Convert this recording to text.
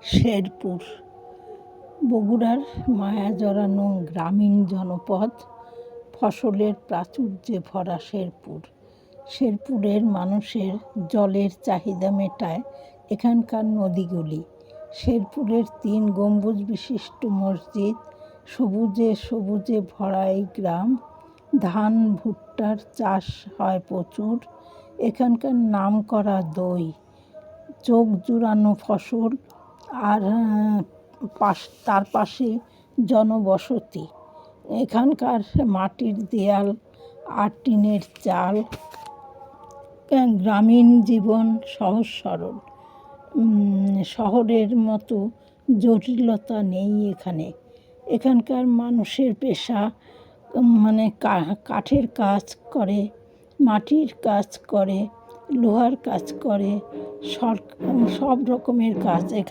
শেরপুর বগুড়ার মায়া জড়ানো গ্রামীণ জনপদ, ফসলের প্রাচুর্যে ভরা শেরপুর। শেরপুরের মানুষের জলের চাহিদা মেটায় এখানকার নদীগুলি। শেরপুরের 3 গম্বুজ বিশিষ্ট মসজিদ, সবুজে সবুজে ভরা এই গ্রাম। ধান ভুট্টার চাষ হয় প্রচুর। এখানকার নামকরা দই, চোখ জুড়ানো ফসল, আর তার পাশে জনবসতি। এখানকার মাটির দেয়াল আর টিনের চাল। গ্রামীণ জীবন সহজ সরল, শহরের মতো জটিলতা নেই এখানে। এখানকার মানুষের পেশা কাঠের কাজ করে, মাটির কাজ করে, লোহার কাজ করে, সব রকমের কাজ